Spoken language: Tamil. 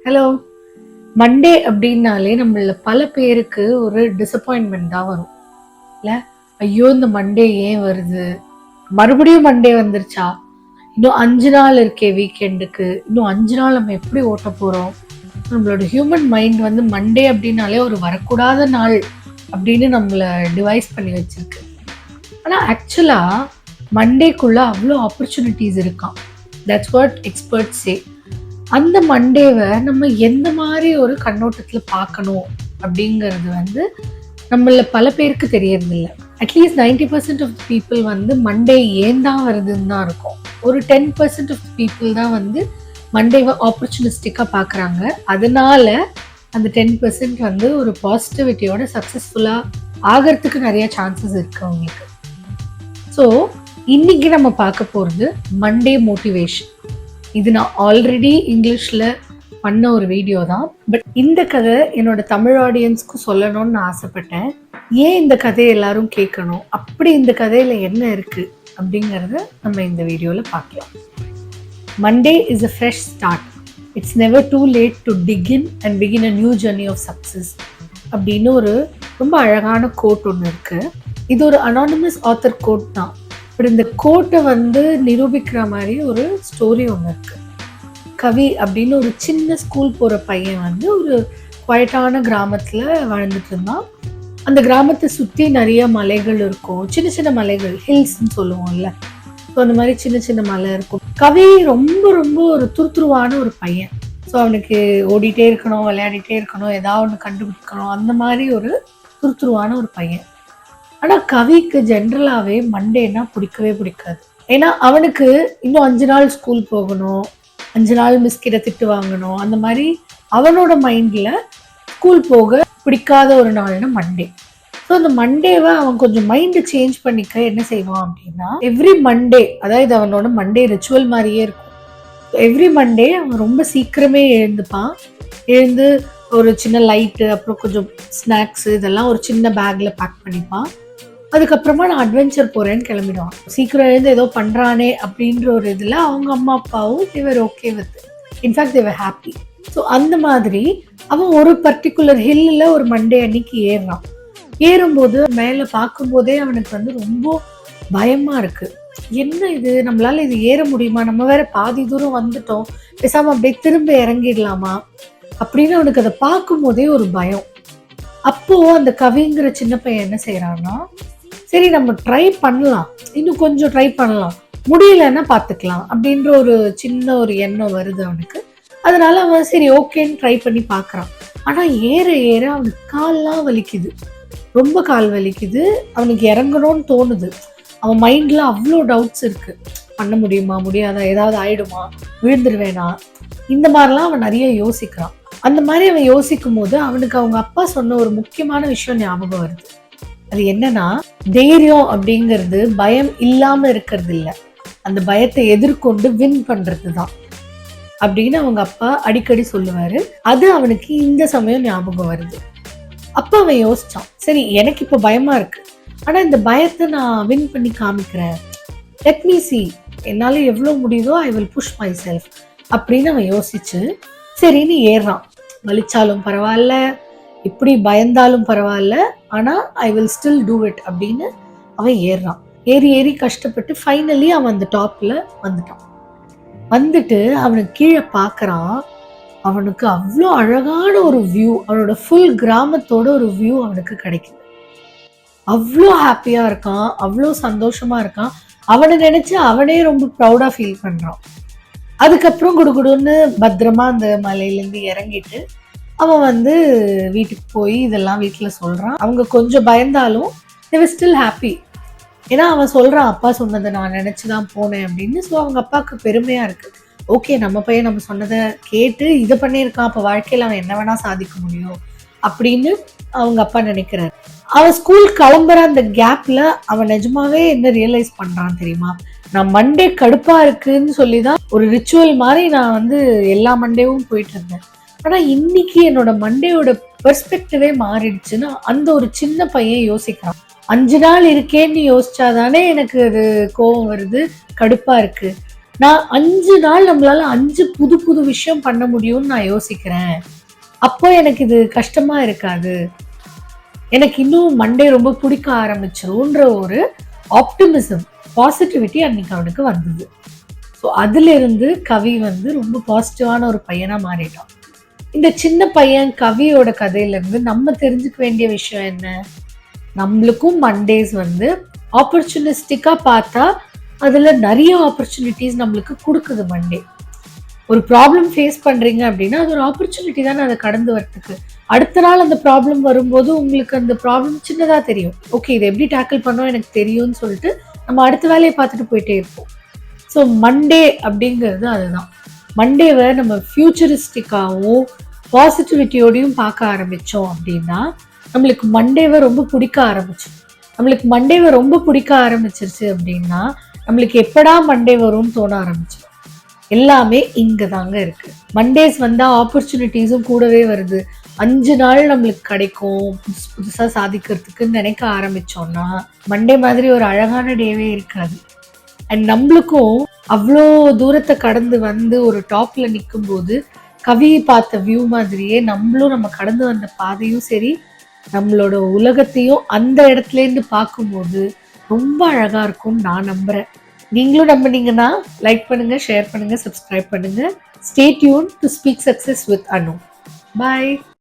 ஹலோ. மண்டே அப்படின்னாலே நம்மள பல பேருக்கு ஒரு டிசப்பாயின்மெண்ட் தான் வரும் இல்ல. ஐயோ, இந்த மண்டே ஏன் வருது, மறுபடியும் மண்டே வந்துருச்சா, இன்னும் 5 நாள் இருக்கே வீக்கெண்டுக்கு, இன்னும் 5 நாள் நம்ம எப்படி ஓட்ட போறோம். நம்மளோட ஹியூமன் மைண்ட் வந்து மண்டே அப்படின்னாலே ஒரு வரக்கூடாத நாள் அப்படின்னு நம்மள டிவைஸ் பண்ணி வச்சிருக்கு. ஆனா ஆக்சுவலா மண்டேக்குள்ள அவ்வளோ ஆப்பர்ச்சுனிட்டிஸ் இருக்கான். தட்ஸ் வாட் எக்ஸ்பர்ட்ஸ் சே. அந்த மண்டேவை நம்ம எந்த மாதிரி ஒரு கண்ணோட்டத்துல பார்க்கணும் அப்படிங்கிறது வந்து நம்மள பல பேருக்கு தெரியறதில்ல. அட்லீஸ்ட் 90% ஆஃப் பீப்புள் வந்து மண்டே ஏன் தான் வருதுன்னு தான் இருக்கும். ஒரு 10% ஆஃப் பீப்புள் தான் வந்து மண்டேவை ஆப்பர்ச்சுனிஸ்டிக்காக பார்க்குறாங்க. அதனால அந்த 10% வந்து ஒரு பாசிட்டிவிட்டியோட சக்ஸஸ்ஃபுல்லாக ஆகிறதுக்கு நிறைய சான்சஸ் இருக்கு அவங்களுக்கு. ஸோ இன்னைக்கு நம்ம பார்க்க போகிறது மண்டே மோட்டிவேஷன். இது நான் ஆல்ரெடி இங்கிலீஷில் பண்ண ஒரு வீடியோ தான். பட் இந்த கதை என்னோட தமிழ் ஆடியன்ஸ்க்கும் சொல்லணும்னு நான் ஆசைப்பட்டேன். ஏன் இந்த கதையை எல்லாரும் கேட்கணும், அப்படி இந்த கதையில் என்ன இருக்குது அப்படிங்கிறத நம்ம இந்த வீடியோவில் பார்க்கலாம். Monday is a fresh start. It's never too late to டிகின் and begin a new journey of success அப்படின்னு ஒரு ரொம்ப அழகான கோட் ஒன்று இருக்குது. இது ஒரு அனானிமஸ் ஆத்தர் கோட் தான். பட் இந்த கோட்டை வந்து நிரூபிக்கிற மாதிரி ஒரு ஸ்டோரி ஒன்று இருக்கு. கவி அப்படின்னு ஒரு சின்ன ஸ்கூல் போகிற பையன் வந்து ஒரு குவைட்டான கிராமத்தில் வாழ்ந்துட்டு இருந்தான். அந்த கிராமத்தை சுற்றி நிறைய மலைகள் இருக்கும், சின்ன சின்ன மலைகள், ஹில்ஸ்ன்னு சொல்லுவோம்ல. ஸோ அந்த மாதிரி சின்ன சின்ன மலை இருக்கும். கவி ரொம்ப ரொம்ப ஒரு துருதுருவான ஒரு பையன். ஸோ அவனுக்கு ஓடிட்டே இருக்கணும், விளையாடிட்டே இருக்கணும், ஏதாவது ஒன்று கண்டுபிடிக்கணும், அந்த மாதிரி ஒரு துருதுருவான ஒரு பையன். ஆனால் கவிக்கு ஜென்ரலாகவே மண்டேன்னா பிடிக்கவே பிடிக்காது. ஏன்னா அவனுக்கு இன்னும் 5 நாள் ஸ்கூல் போகணும், 5 நாள் மிஸ்கிட்ட திட்டு வாங்கணும், அந்த மாதிரி அவனோட மைண்டில் ஸ்கூல் போக பிடிக்காத ஒரு நாள்னா மண்டே. ஸோ அந்த மண்டேவை அவன் கொஞ்சம் மைண்டு சேஞ்ச் பண்ணிக்க என்ன செய்வான் அப்படின்னா, எவ்ரி மண்டே, அதாவது அவனோட மண்டே ரிச்சுவல் மாதிரியே இருக்கும். எவ்ரி மண்டே அவன் ரொம்ப சீக்கிரமே எழுந்துப்பான். எழுந்து ஒரு சின்ன லைட்டு, அப்புறம் கொஞ்சம் ஸ்நாக்ஸு, இதெல்லாம் ஒரு சின்ன பேக்கில் பேக் பண்ணிப்பான். அதுக்கப்புறமா நான் அட்வென்ச்சர் போகிறேன்னு கிளம்பிடுவான். சீக்கிரம் எழுந்து ஏதோ பண்ணுறானே அப்படின்ற ஒரு இதில் அவங்க அம்மா அப்பாவும் they are okay with, in fact they are happy. So அந்த மாதிரி அவன் ஒரு பர்டிகுலர் ஹில்லில் ஒரு மண்டே அன்னைக்கு ஏறுறான். ஏறும்போது மேலே பார்க்கும்போதே அவனுக்கு வந்து ரொம்ப பயமாக இருக்குது. என்ன இது, நம்மளால இது ஏற முடியுமா, நம்ம வேற பாதி தூரம் வந்துட்டோம், பேசாமல் அப்படியே திரும்ப இறங்கிடலாமா அப்படின்னு அவனுக்கு அதை பார்க்கும்போதே ஒரு பயம். அப்போது அந்த கவிங்கிற சின்ன பையன் என்ன செய்கிறான்னா, சரி நம்ம ட்ரை பண்ணலாம், இன்னும் கொஞ்சம் ட்ரை பண்ணலாம், முடியலன்னா பார்த்துக்கலாம் அப்படின்ற ஒரு சின்ன ஒரு எண்ணம் வருது அவனுக்கு. அதனால அவன் சரி ஓகேன்னு ட்ரை பண்ணி பார்க்குறான். ஆனால் ஏற ஏற அவனுக்கு கால்லாம் வலிக்குது, ரொம்ப கால் வலிக்குது. அவனுக்கு இறங்கணும்னு தோணுது. அவன் மைண்டில் அவ்வளோ டவுட்ஸ் இருக்குது. பண்ண முடியுமா, முடியாதா, ஏதாவது ஆயிடுமா, விழுந்துருவேனா, இந்த மாதிரிலாம் அவன் நிறைய யோசிக்கிறான். அந்த மாதிரி அவன் யோசிக்கும் போது அவனுக்கு அவங்க அப்பா சொன்ன ஒரு முக்கியமான விஷயம் ஞாபகம் வருது. அது என்னன்னா, தைரியம் அப்படிங்கிறது பயம் இல்லாம இருக்கிறது இல்ல, அந்த பயத்தை எதிர்கொண்டு வின் பண்றது தான் அப்படின்னு அவங்க அப்பா அடிக்கடி சொல்லுவாரு. அது அவனுக்கு இந்த சமயம் ஞாபகம் வருது. அப்ப அவன் யோசிச்சான், சரி எனக்கு இப்ப பயமா இருக்கு, ஆனா இந்த பயத்தை நான் வின் பண்ணி காமிக்கிறேன், லெட் மீ சி, என்னால எவ்வளவு முடியுதோ I will push myself அப்படின்னு அவன் யோசிச்சு சரின்னு ஏறான். வலிச்சாலும் பரவாயில்ல, இப்படி பயந்தாலும் பரவாயில்ல, ஆனா I will still do it அப்படின்னு அவன் ஏறான். ஏறி ஏறி கஷ்டப்பட்டு ஃபைனலி அவன் அந்த டாப்ல வந்துட்டான். வந்துட்டு அவனுக்கு கீழே பார்க்கறான். அவனுக்கு அவ்வளோ அழகான ஒரு வியூ, அவனோட ஃபுல் கிராமத்தோட ஒரு வியூ அவனுக்கு கிடைக்குது. அவ்வளோ ஹாப்பியா இருக்கான், அவ்வளோ சந்தோஷமா இருக்கான். அவனை நினைச்சு அவனே ரொம்ப ப்ரௌடா ஃபீல் பண்றான். அதுக்கப்புறம் குடுகுடுன்னு பத்திரமா அந்த மலையிலேருந்து இறங்கிட்டு அவன் வந்து வீட்டுக்கு போய் இதெல்லாம் வீட்டில் சொல்கிறான். அவங்க கொஞ்சம் பயந்தாலும் they were still happy. ஏன்னா அவன் சொல்கிறான், அப்பா சொன்னதை நான் நினச்சி தான் போனேன் அப்படின்னு. ஸோ அவங்க அப்பாவுக்கு பெருமையாக இருக்குது. ஓகே, நம்ம பையன் நம்ம சொன்னதை கேட்டு இதை பண்ணியிருக்கான், அப்போ வாழ்க்கையில் அவன் என்ன வேணால் சாதிக்க முடியும் அப்படின்னு அவங்க அப்பா நினைக்கிறாரு. அவன் ஸ்கூல் கிளம்புற அந்த கேப்பில் அவன் நிஜமாவே என்ன ரியலைஸ் பண்ணுறான் தெரியுமா, நான் மண்டே கடுப்பாக இருக்குன்னு சொல்லி தான் ஒரு ரிச்சுவல் மாதிரி நான் வந்து எல்லா மண்டேவும் போயிட்டு இருந்தேன். ஆனால் இன்னைக்கு என்னோட மண்டேயோட பெர்ஸ்பெக்டிவே மாறிடுச்சுன்னா அந்த ஒரு சின்ன பையன் யோசிக்கிறான். 5 நாள் இருக்கேன்னு யோசிச்சாதானே எனக்கு அது கோபம் வருது, கடுப்பா இருக்கு. நான் 5 நாள் நம்மளால 5 புது புது விஷயம் பண்ண முடியும்னு நான் யோசிக்கிறேன். அப்போ எனக்கு இது கஷ்டமா இருக்காது. எனக்கு இன்னும் மண்டே ரொம்ப பிடிக்க ஆரம்பிச்சுரும்ன்ற ஒரு ஆப்டிமிசம், பாசிட்டிவிட்டி அன்னைக்கு அவனுக்கு வந்தது. ஸோ அதிலிருந்து கவி வந்து ரொம்ப பாசிட்டிவான ஒரு பையனா மாறிட்டான். இந்த சின்ன பையன் கவியோட கதையிலேருந்து நம்ம தெரிஞ்சுக்க வேண்டிய விஷயம் என்ன? நம்மளுக்கும் மண்டேஸ் வந்து ஆப்பர்ச்சுனிஸ்டிக்கா பார்த்தா, அதுல நெறைய ஆப்பர்ச்சுனிட்டீஸ் நம்மளுக்கு குடுக்குது மண்டே. ஒரு ப்ராப்ளம் ஃபேஸ் பண்றீங்க அப்படின்னா, அது ஒரு ஆப்பர்ச்சுனிட்டி தானே அத கடந்து வரதுக்கு. அடுத்த நாள் அந்த ப்ராப்ளம் வரும்போது, உங்களுக்கு அந்த ப்ராப்ளம் சின்னதா தெரியும். ஓகே, இத எப்படி டேக்கிள் பண்ணணும் எனக்கு தெரியும்னு சொல்லிட்டு, நம்ம அடுத்த வேலைய பார்த்துட்டு போயிட்டே இருப்போம். ஸோ மண்டே அப்படிங்கிறது அதுதான். மண்டேவ நம்ம ஃபியூச்சரிஸ்டிக்காவும், பாசிட்டிவிட்டியோடையும் பார்க்க ஆரம்பிச்சோம் அப்படின்னா, நம்மளுக்கு மண்டேவ ரொம்ப பிடிக்க ஆரம்பிச்சுரும். நம்மளுக்கு மண்டேவ ரொம்ப பிடிக்க ஆரம்பிச்சிருச்சு அப்படின்னா, நம்மளுக்கு எப்படா மண்டே வரும்னு தோண ஆரம்பிச்சுரும். எல்லாமே இங்க தாங்க இருக்கு. மண்டேஸ் வந்தா ஆப்பர்ச்சுனிட்டீஸும் கூடவே வருது. 5 நாள் நம்மளுக்கு கிடைக்கும். புதுசு புதுசா சாதிக்கிறதுக்குன்னு நினைக்க ஆரம்பிச்சோம்னா, மண்டே மாதிரி ஒரு அழகான டேவே இருக்காது. அண்ட் நம்மளுக்கும் அவ்ளோ தூரத்த கடந்து வந்து ஒரு டாப்ல நிக்கும்போது, கவி பார்த்த வியூ மாதிரியே நம்மளும் நம்ம கடந்து வந்த பாதையும் சரி, நம்மளோட உலகத்தையும் அந்த இடத்துலேருந்து பார்க்கும்போது, ரொம்ப அழகா இருக்கும்னு நான் நம்புறேன். நீங்களும் நம்புனீங்கன்னா, லைக் பண்ணுங்க, ஷேர் பண்ணுங்க, சப்ஸ்கிரைப் பண்ணுங்க. Stay tune to speak success with Anu. Bye.